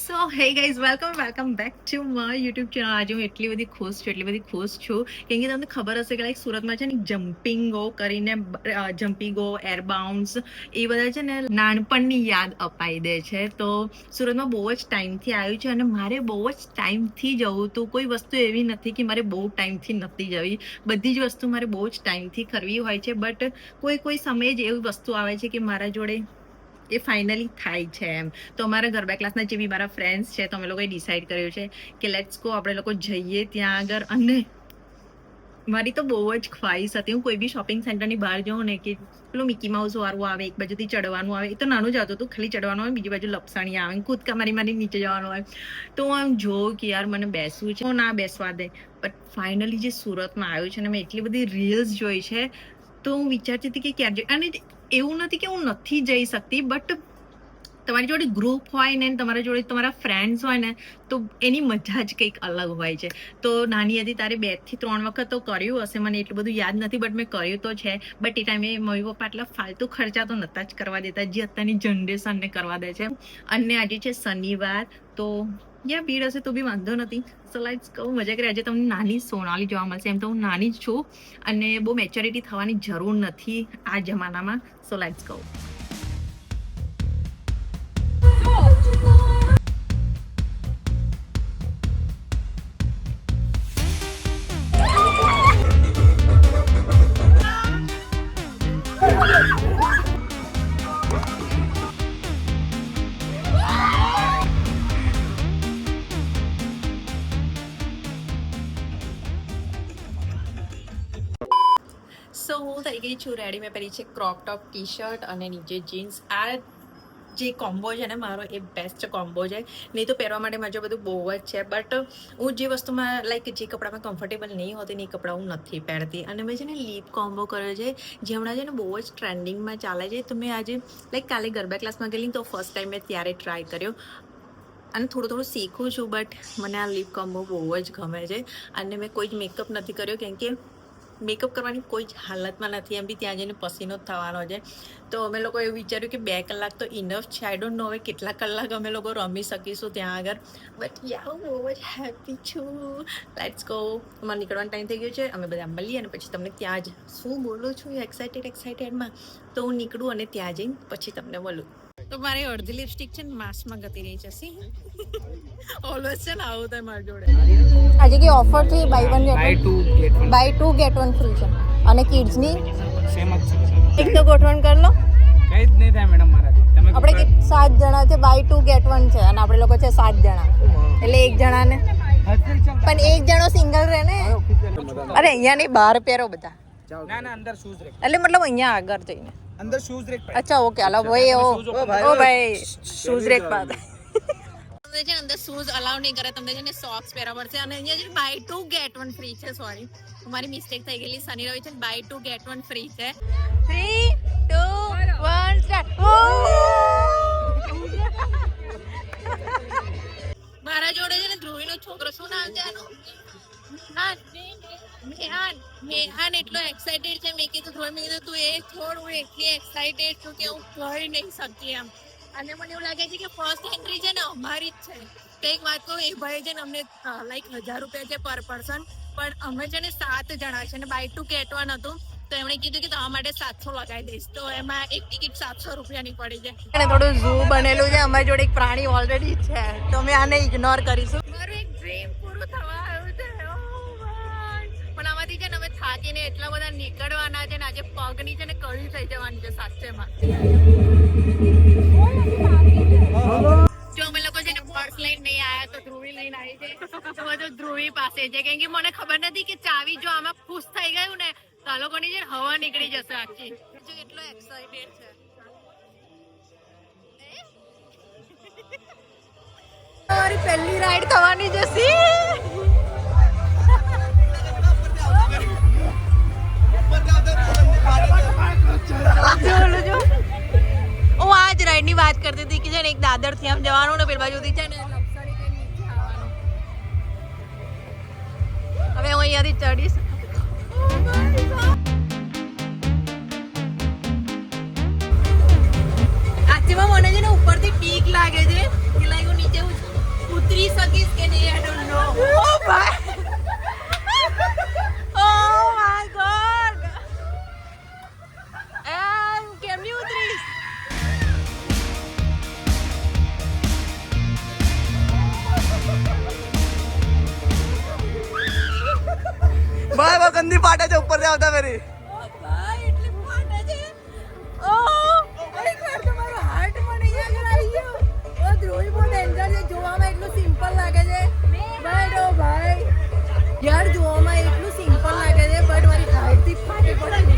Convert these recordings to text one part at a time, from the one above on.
So hey guys welcome back to my YouTube channel. આજે હું એટલી બધી ખુશ છું કેમ કે તમને ખબર હશે કે લાઈક સુરતમાં છે ને જમ્પિંગો કરીને જમ્પિંગો એર બાઉન્સ એ બધા છે ને નાનપણની યાદ અપાઈ દે છે. તો સુરતમાં બહુ જ ટાઈમથી આવ્યું છે અને મારે બહુ જ ટાઈમથી જવું હતું. કોઈ વસ્તુ એવી નથી કે મારે બહુ ટાઈમથી નથી જવી, બધી જ વસ્તુ મારે બહુ જ ટાઈમથી કરવી હોય છે. બટ કોઈ સમયે જ એવી વસ્તુ આવે છે કે મારા જોડે એ ફાઇનલી થાય છે એમ. તો અમારા ગરબા ક્લાસના જે બી મારા ફ્રેન્ડ્સ છે તો અમે લોકોએ ડિસાઈડ કર્યું છે કે લેટ્સ ગો, આપણે લોકો જઈએ ત્યાં આગળ. અને મારી તો બહુ જ ખ્વાહિશ હતી, હું કોઈ બી શોપિંગ સેન્ટરની બહાર જાઉં ને કે પેલું મિકી માઉસ વાળું આવે, એક બાજુથી ચડવાનું આવે, એ તો નાનું જ હતું, ખાલી ચડવાનું આવે, બીજી બાજુ લપસણી આવે, કૂદકા મારી નીચે જવાનું હોય. તો હું આમ જોઉં કે યાર મને બેસવું છે, ના બેસવા દે. બટ ફાઇનલી જે સુરતમાં આવ્યું છે ને મેં એટલી બધી રીલ્સ જોઈ છે તો હું વિચારતી હતી કે ક્યારે. અને એવું નથી કે હું નથી જઈ શકતી, બટ તમારી જોડે ગ્રુપ હોય ને તમારા જોડે તમારા ફ્રેન્ડ્સ હોય ને તો એની મજા જ કંઈક અલગ હોય છે. તો નાની હતી તારે 2 થી 3 વખત તો કર્યું હશે, મને એટલું બધું યાદ નથી, બટ મેં કર્યું તો છે. બટ એ ટાઈમે મમ્મી પપ્પા એટલા ફાલતુ ખર્ચા તો નહોતા જ કરવા દેતા જે અત્યારની જનરેશનને કરવા દે છે. અને આજે છે શનિવાર, તો યા ભીડ હશે તો બી વાંધો નથી. સો લેટ્સ ગો, મજા કરી. આજે તમને નાની સોનાલી જોવા મળશે. એમ તો હું નાની જ છું અને બહુ મેચ્યોરિટી થવાની જરૂર નથી આ જમાનામાં. So let's go. સો હું થઈ ગઈ છું રેડી. મેં પહેરી છે ક્રોપ ટોપ ટી શર્ટ અને નીચે જીન્સ. આ જે કોમ્બો છે ને મારો એ બેસ્ટ કોમ્બો છે. નહીં તો પહેરવા માટે મારે બધું બહુ જ છે, બટ હું જે વસ્તુમાં લાઈક જે કપડામાં કમ્ફર્ટેબલ નહીં હોતી ને એ કપડાં હું નથી પહેરતી. અને મેં છે ને લીપ કોમ્બો કર્યો છે જે હમણાં છે ને બહુ જ ટ્રેન્ડિંગમાં ચાલે છે. તો મેં આજે લાઈક કાલે ગરબા ક્લાસમાં ગયેલી તો ફર્સ્ટ ટાઈમ મેં ત્યારે ટ્રાય કર્યો અને થોડું શીખું છું. બટ મને આ લીપ કોમ્બો બહુ જ ગમે છે. અને મેં કોઈ જ મેકઅપ નથી કર્યો કેમ કે મેકઅપ કરવાની કોઈ જ હાલતમાં નથી, એમ બી ત્યાં જઈને પસીનો જ થવાનો છે. તો અમે લોકો એવું વિચાર્યું કે 2 કલાક તો ઇનફ છે. આઈ ડોન્ટ નો હવે કેટલા કલાક અમે લોકો રમી શકીશું ત્યાં આગળ. બટ યા હું બહુ જ હેપી છું. Let's go. અમારે નીકળવાનો ટાઈમ થઈ ગયો છે. અમે બધા મળીએ અને પછી તમને ત્યાં જ શું બોલું છું એક્સાઇટેડમાં તો હું નીકળું અને ત્યાં જઈને પછી તમને મળું. તો મારી અડધી લિપસ્ટિક છે ને માસમાં ગતી રહી છે. સી ઓલવેઝ છે ને આવું થાય મારી જોડે. આજે કે ઓફર છે બાય 2 ગેટ 1 ફ્રી છે. અને કિડ્સ ની સેમ જ છે. એક તો ગોઠવણ કરી લો. કઈ જ નહીં થાય મેડમ મારાથી. તમે આપણે 7 જણા છે, બાય 2 ગેટ 1 છે અને આપણે લોકો છે 7 જણા, એટલે એક જણાને પણ એક જણો સિંગલ રહે ને. અરે અહીંયા નહીં, બહાર પહેરો બધા. ના અંદર શૂઝ રેક. એટલે મતલબ અહીંયા આગળ જઈને અંદર શૂઝ રેક. અચ્છા ઓકે. હાલો ભાઈ. ઓ ભાઈ શૂઝ રેક પાસે તમને છે અંદર શૂઝ અલાઉ નહીં કરે, તમને છે ને સોક્સ પહેરવા પડશે. અને અહીંયા છે બાય 2 ગેટ 1 ફ્રી છે. સોરી, મારી મિસ્ટેક થઈ ગયેલી. શનિ રવિ છે બાય 2 ગેટ 1 ફ્રી છે. 3 2 1 સ્ટાર્ટ. મારા જોડે છે ને ધ્રુવીનો છોકરો, શું નામ છે આનું? મેહાન એટલો એક્સાઇટેડ છે. મેં કીધું ધ્રુવી, મેં કીધું તું એ છોડ, હું એટલી એક્સાઇટેડ છું કે હું કહી નહીં શકતી એમ. અને મને એવું લાગે છે કે ફર્સ્ટ એન્ટ્રી છે ને અમારી જ છે. તો એક વાત કહું, એ ભાઈ છે ને અમને લાઈક 1000 રૂપિયા છે પર પર્સન, પણ અમે છે ને 7 જણા છે ને બાય 2 ગેટ 1 હતું. તો એમણે કીધું કે તમારા માટે 700 લગાવી દઈશ. તો એમાં એક ટિકિટ 700 રૂપિયાની પડી છે. અને થોડું ઝૂ બનેલું છે. અમારી જોડે એક પ્રાણી ઓલરેડી છે, તો અમે આને ઇગ્નોર કરીશું. મારું એક ડ્રીમ પૂરું થવા આવ્યું છે. પણ આમાંથી છે ને અમે થાકીને એટલા બધા નીકળવાના છે ને આજે પગની છે ને કળી થઈ જવાની છે સાચેમાં. જો અમે લોકો છે ને પર્સ લઈને નહીં આવ્યા તો ધ્રુવી લઈને આવી છે. તો બધું ધ્રુવી પાસે છે કેમ કે મને ખબર નથી કે ચાવી જો આમાં ખુશ થઈ ગયું ને તો આ લોકોની છે ને હવા નીકળી જશે આખી. એટલો એક્સાઇટેડ છે. મારી પહેલી રાઈડ થવાની જશે. હું આજ રાઈડ ની વાત કરતી હતી કે છે ને એક દાદર થી આમ જવાનું ને પેલી બાજુથી છે ને લપસણી કે નીચે આવવાનું. હવે હું અહીંયાથી ચડીશ. સાચેમાં મને છે ને ઉપરથી બીક લાગે છે કે લાઈક હું નીચે cookies के लिए I don't know. Oh my! Oh my God! And can you please? ભાઈ વા ગંદી પાટા છે ઉપર થી આવતા ફેરી ભાઈ એટલી ફાટા છે. ઓહ એક વાર તો મારો હાર્ટ મને યાદ આવી ગયો. ઓ ધ્રુવી બહુ ડેન્જર છે, જોવામાં એટલું સિમ્પલ લાગે છે બટ ઓ ભાઈ યાર જોવામાં એટલું સિમ્પલ લાગે છે બટ મારી હાર્ટ થી ફાટી પડે છે.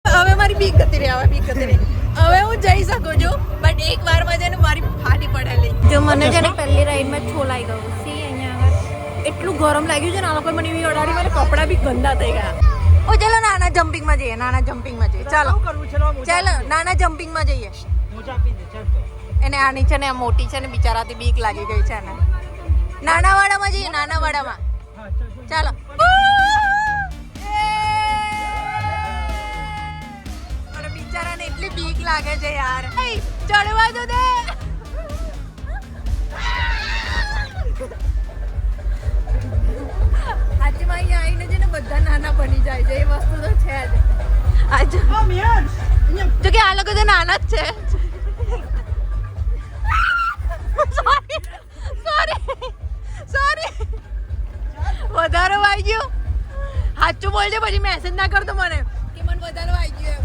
હવે મારી બીક ગતી રહી, હવે બીક ગતી રહી. હવે હું જઈ શકું છું બટ એક વારમાં છે ને મારી ફાટી પડેલી. જો મને છે ને પહેલી રાઈડમાં જ છોલાઈ ગયું. સી અહીંયા આગળ એટલું ગરમ લાગ્યું છે ને આ લોકો મને એવી અડાડી, મારા કપડાં બી ગંદા થઈ ગયા. ઓ ચાલો નાના જમ્પિંગમાં જઈએ, નાના જમ્પિંગમાં જઈએ. ચાલો ચાલો નાના જમ્પિંગમાં જઈએ. એને આ નીચે ને આ મોટી છે ને બિચારાથી બીક લાગી ગઈ છે ને. નાના વાડામાં જઈએ, નાના વાડામાં. ચાલો બિચારાને એટલી બીક લાગે છે યાર. ચડવા દો દે. આજમાં અહીંયા આવીને છે ને બધા નાના બની જાય છે, એ વસ્તુ તો છે જ. આજે જો કે આ લોકો તો નાના જ છે. સોરી વધારે વાઈ ગયું. સાચું બોલજે, પછી મેસેજ ના કરતો મને કે મને વધારે વાઈ ગયું એમ.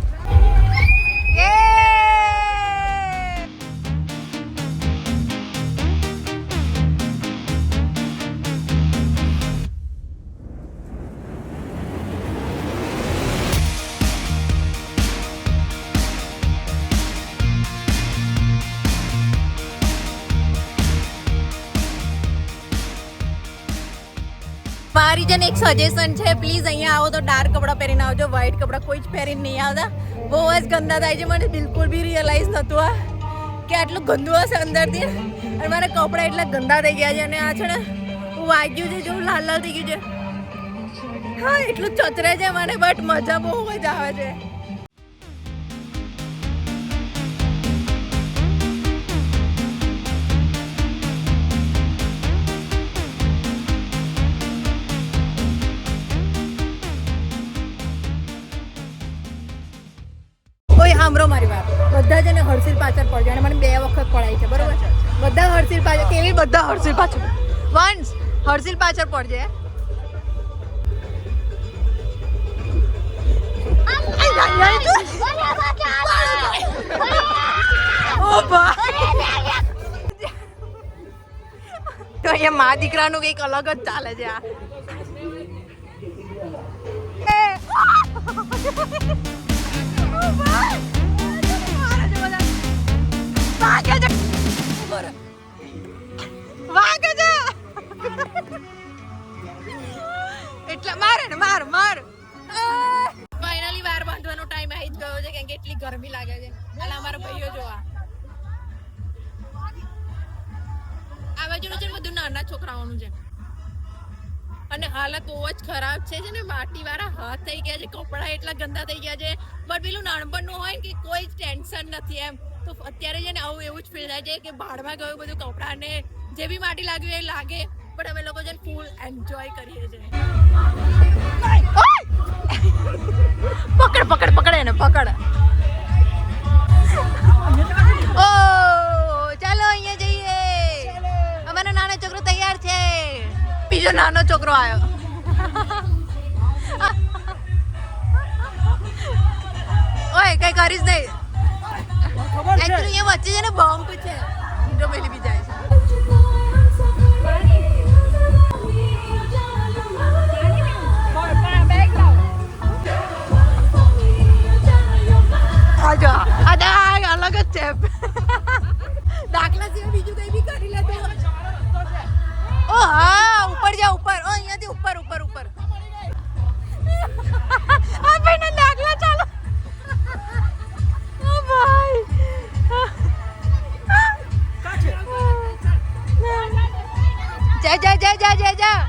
મારી જન એક સજેશન છે, પ્લીઝ અહીંયા આવો તો ડાર્ક કપડાં પહેરીને આવજો. વ્હાઈટ કપડાં કોઈ જ પહેરીને નહીં આવતા, બહુ જ ગંદા થાય છે. મને બિલકુલ બી રિયલાઇઝ નહોતું આ કે આટલું ગંદુ હશે અંદરથી, અને મારા કપડાં એટલા ગંદા થઈ ગયા છે. અને આ છે ને હું વાગ્યું છે, જેવું લાલ લાલ થઈ ગયું છે. હા એટલું ચતરે છે મને, બટ મજા બહુ જ આવે છે. સાંભળો મારી વાત, બધા છે ને હર્ષિલ પાછળ પડજો. અને મને 2 વખત પડાય છે, બરોબર છે? બધા હર્ષિલ પાછળ, કેવી બધા હર્ષિલ પાછળ, વન્સ હર્ષિલ પાછળ પડજે. તો અહીંયા મા દીકરાનું કંઈક અલગ જ ચાલે છે. એટલા મારે ને માર માર. ફાઇનલી વાર બાંધવાનો ટાઈમ આવી જ ગયો છે, કેમ કે એટલી ગરમી લાગે છે. અને અમારા ભાઈઓ જોવા આ બાજુનું છે બધું નાના છોકરાઓનું છે. અને હાલત બહુ જ ખરાબ છે ને, માટી વાળા હાથ થઈ ગયા છે, કપડા એટલા ગંદા થઈ ગયા છે. બટ પેલું નાનપણનું હોય ને કે કોઈ જ ટેન્શન નથી એમ. તો અત્યારે છે ને આવું એવું જ ફીલ થાય છે કે ભાડમાં ગયું બધું કપડાં, ને જે બી માટી લાગ્યું એ લાગે, પણ અમે લોકો છે ફૂલ એન્જોય કરીએ છીએ. પકડ પકડ પકડ એને પકડ. ઓ ચાલો અહીંયા જઈએ. અમારો નાનો છોકરો તૈયાર છે. બીજો નાનો છોકરો આવ્યો. ઓય કઈ કરીશ નહીં. એકચ્યુઅલી અહીંયા વચ્ચે છે ને બમ્પ છે, વિન્ડો પેલી બી જાય છે. અલગ જ છે. દાખલા સિવાય બીજું કઈ બી કરી લે તો. ઓ હા ઉપર જા ઉપર. ઓ અહીંયાથી ઉપર ઉપર ઉપર. આ ભાઈના દાખલા ચાલો. ઓ ભાઈ જા જા જા જા જા જા.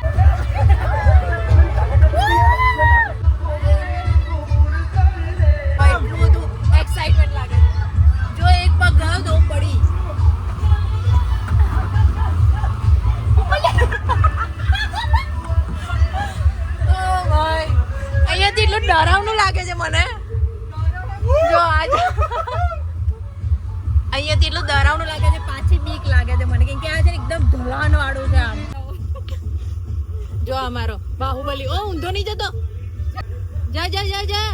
ડરાવનું લાગે છે મને જો આજ અહીંયાથી એટલું ડરાવનું લાગે છે, પાછી બીક લાગે છે મને, કેમ કે આ છે ને એકદમ ઢોલાનો આડો છે આમ. જો અમારો બાહુબલી. ઓ ઊંધો નહીં જતો, જા જા જા જા,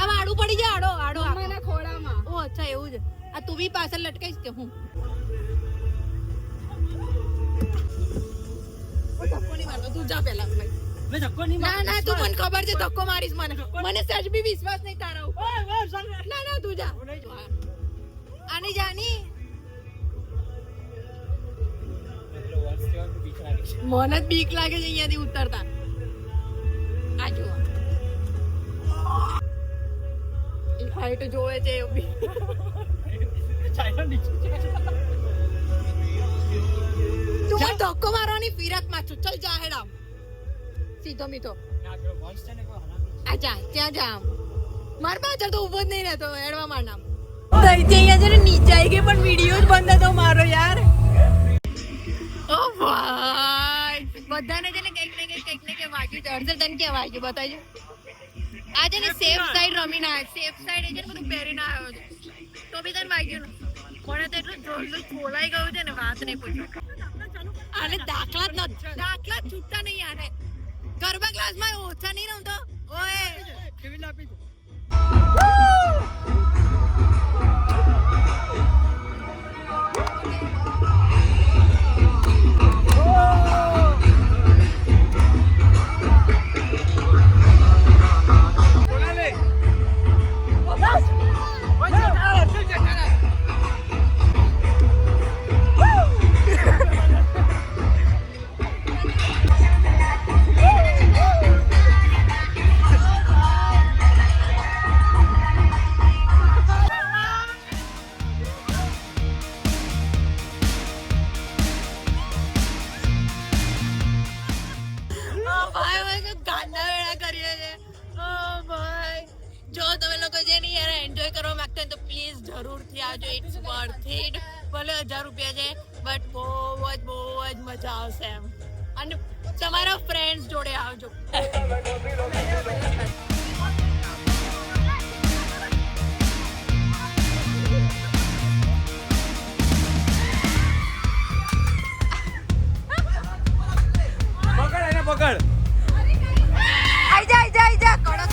આમ આડું પડી જા, આડો આડો ખોળામાં. ઓ અચ્છા એવું છે. આ તું બી પાછળ લટકાઈશ કે હું? ધક્કો નહીં મારતો, તું જા પહેલા. ના ના, તું મને ખબર છે ધક્કો મારીશ મને. મને સજ બી વિશ્વાસ નહીં તારા ઉપર. ના ના, તું જા. આની જાની મને જ બીક લાગે છે અહીંયાથી ઉતરતા. આ જો હાઈટ જોવે છે એવું બી. તું મને ધક્કો મારવાની ફિરકમાં છું. ચલ જા હેડ આમ સીધો મીઠો. આ જા ત્યાં જા આમ. માર પાછળ તો ઉભો જ નહીં રહેતો, હેડવા માર નામ. અહીંયા છે ને નીચે આવી ગઈ પણ વિડીયો જ બંધ હતો મારો યાર. ઓ ભાઈ બધાને છે ને કંઈક ને કંઈક વાગ્યું છે. હર્ષલ તને ક્યાં વાગ્યું બતાવજો. આ છે ને સેફ સાઈડ રમીને આવ્યો, સેફ સાઈડ એ છે ને બધું પહેરીને આવ્યો છે તો બી તને વાગ્યું ને. મને તો એટલું જોરથી છોલાઈ ગયું છે ને વાત નહીં પૂછો. આને દાખલા જ નથી, દાખલા જ છૂટતા નહીં. આને ગરબા ક્લાસમાં ઓછા નહીં રમતો. ઓય કેવી લાપી જરૂરથી આવજો. It's worth it. ભલે 1000 રૂપિયા છે બટ બહુ જ મજા આવશે એમ. અને તમારા ફ્રેન્ડ્સ જોડે આવજો. પકડ એને પકડ. આઈ જા કડક.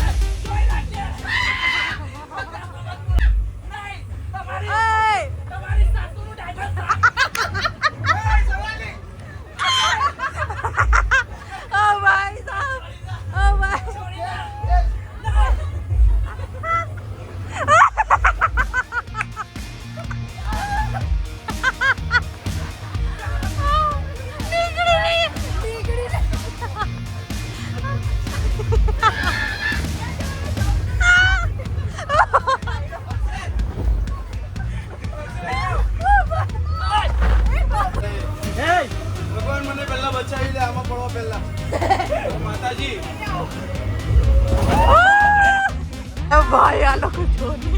ભાઈ આ લોકો જોને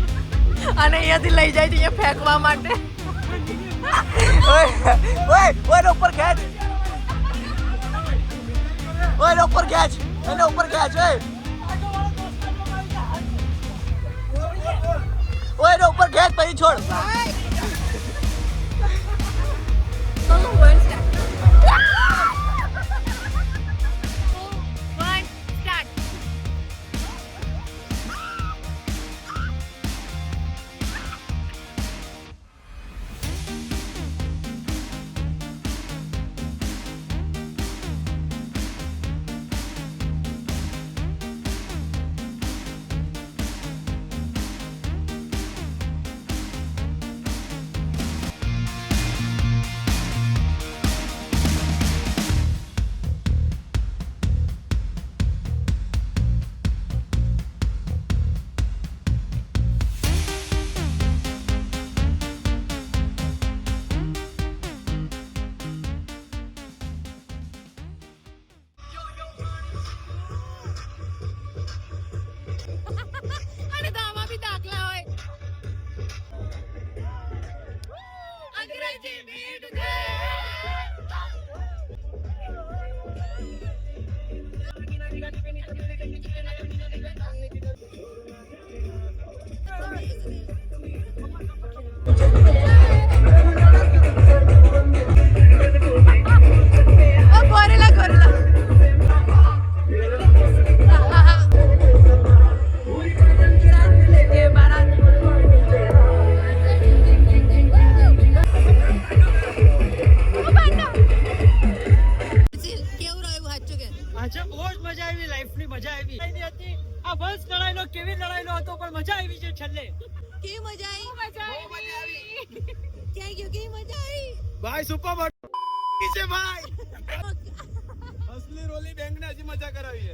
અને અહીંયાથી લઈ જાય છે અહીંયા ફેંકવા માટે. ઓય ઉપર ખેંચ, ઓય ઉપર ખેંચ, એને ઉપર ખેંચ. ઓય ઉપર ખેંચ પછી છોડ. આજે બહુ જ મજા આવી, લાઈફની મજા આવી હતી. આ વંશ લડાઈનો કેવી લડાઈનો હતો, પણ મજા આવી છે છેલ્લે. કેવી મજા આવી? ક્યાં ગયો? કેવી મજા આવી? ભાઈ સુપર છે ભાઈ. અસલી રોલી બેંક ને હજી મજા કરાવી છે.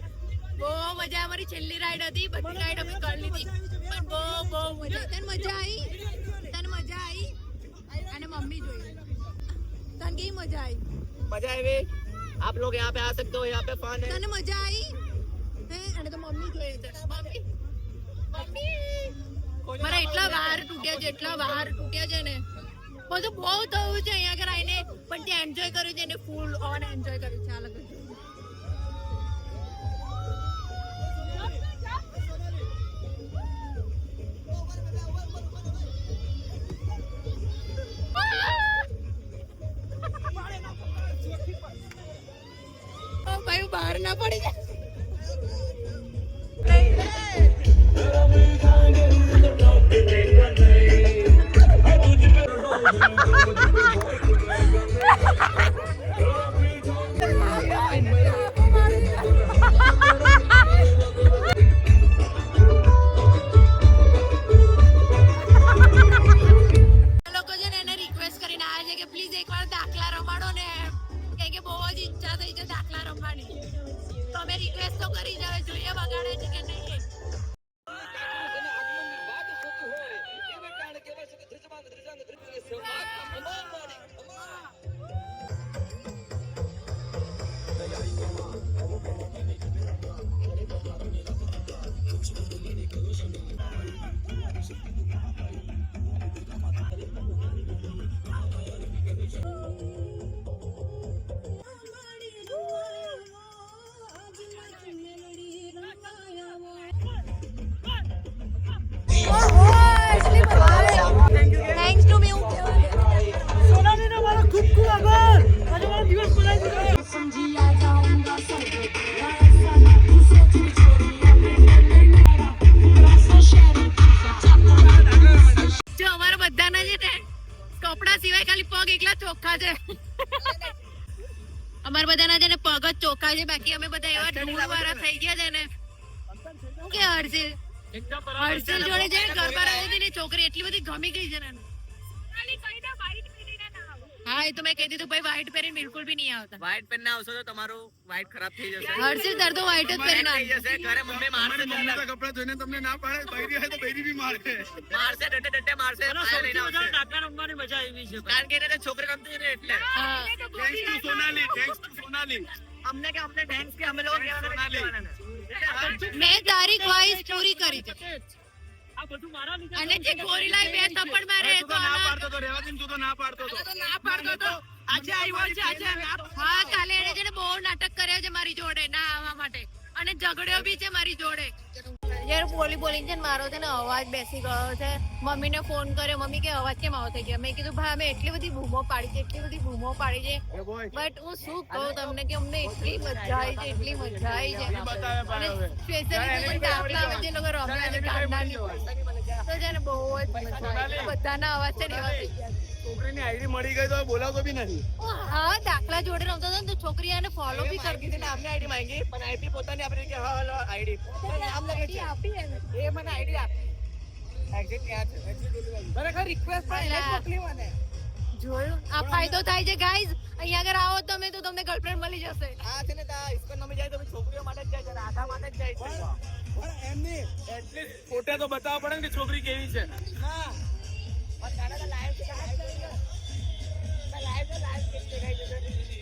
બહુ મજા. અમારી છેલ્લી રાઈડ હતી, બધી રાઈડ અમે કરી લીધી, પણ બહુ મજા. તને મજા આવી? અને મમ્મી જોઈ. તને કેવી મજા આવી? मजा आई आप लोग यहाँ पे आ सकते हो यहाँ पे फन है તને મજા આવી? હે? અને તો મમ્મી જોઈએ છે. મમ્મી મારા એટલા વાર તૂટ્યા છે ને. બધું બહુ થયું છે અહીંયા આગળ આવીને, પણ ત્યાં એન્જોય કર્યું છે ને, ફૂલ ઓન એન્જોય કર્યું છે. આ લોકો ભાઈ બહાર ના પડી જાય. લોકો છે ને એને રિક્વેસ્ટ કરીને આવ્યા છે કે પ્લીઝ એકવાર દાખલા રમાડો ને, કેમ કે બહુ જ ઈચ્છા થઈ છે દાખલા રમવાની. તો અમે રિક્વેસ્ટ તો કરી જ હવે જોઈએ બગાડે છે કે નહીં. Thanks to me. સોનાલીનો મારો ખૂબ ખૂબ આભાર. આજે મારો દિવસ બનાવી દીધો. જો અમારા બધાના છે ને કપડા સિવાય ખાલી પગ એકલા ચોખ્ખા છે. અમારા બધાના છે ને પગ જ ચોખ્ખા છે, બાકી અમે બધા એવા ધૂળ વાળા થઈ ગયા છે ને. શું કે હર્ષિલ જોડે છે ને ગરબા રમી હતી ને છોકરી એટલી બધી ગમી ગઈ છે ને. હા એ તો મેં કહી દીધું ભાઈ વ્હાઈટ પહેરીને બિલકુલ બી નહીં આવતા. व्हाइट पहनना આવશો તો તમારું व्हाइट ખરાબ થઈ જશે હર્ષિલ તાર તો વ્હાઈટ જ પહેરીને થઈ આવશે. જશે ઘરે મમ્મી મારશે તમને કપડા જોઈને તમને ના પાડે, બૈરી હોય તો બૈરી બી મારશે. મારશે ડટે મારશે મને પાયા લઈને સૌથી વધારે આવશે. દાખલા રમવાની મજા આવી છે. કારણ કે એને છોકરી ગમતી ને એટલે હા. Thanks to Sonali, thanks to Sonali. અમને ડાન્સ કે અમે લોકો મેં તારી ખ્વાહિશ પૂરી કરી છે. આ બધું મારા લીધે અને જે ગોરીલાએ બે થપ્પડ મારે તું તો ના પાડતો તો રહેવા દે ને, તું તો ના પાડતો તો. ના પાડતો તો આજે આવ્યો છે. આજે હા કાલે એને છે ને બહુ નાટક કર્યા છે મારી જોડે ના આવવા માટે, અને ઝઘડ્યો બી છે મારી જોડે. યાર બોલીને છે ને મારો છે ને અવાજ બેસી ગયો છે. મમ્મીને ફોન કર્યો, મમ્મી કે અવાજ કેમ આવો થઈ ગયો. મેં કીધું ભાઈ અમે એટલી બધી બૂમો પાડી છે એ બોય બટ હું શું કહું તમને કે અમને એટલી મજા આવી છે, એટલી મજા આવી છે. બતાવે પણ હવે. સ્પેશિયલી દાખલા આવે જે લોકો રમ્યા છે કાંડાની, તો છે ને બહુ જ મજા આવી. બધાના અવાજ છે ને એવા થઈ ગયા. છોકરીની આઈડી મળી ગઈ તો બોલાવતો બી નથી. હા દાખલા જોડે રમતો હતો ને તો છોકરી એને ફોલો બી કરી દીધી ને. આપને આઈડી માંગી પણ આઈડી પોતાની આપણી કે હા હલો આઈડી નામ લખે છે આપી એને. એ મને આઈડી આપી એક્ઝેક્ટ ત્યાં છે ખરેખર રિક્વેસ્ટ પણ એને જ મોકલી મને જોયું આ ફાયદો થાય છે ગાઈઝ. અહીંયા આગળ આવો તમે તો તમને ગર્લફ્રેન્ડ મળી જશે. આ છે ને તા ઇસ્કોન નમી જાય તો પછી છોકરીઓ માટે જ જાય છે રાધા માટે જ જાય છે પણ એમની એટલીસ્ટ ફોટા તો બતાવવા પડે ને કે છોકરી કેવી છે. ના પણ તારા લાઈવ છે લાઈવ કેવી દેખાય છે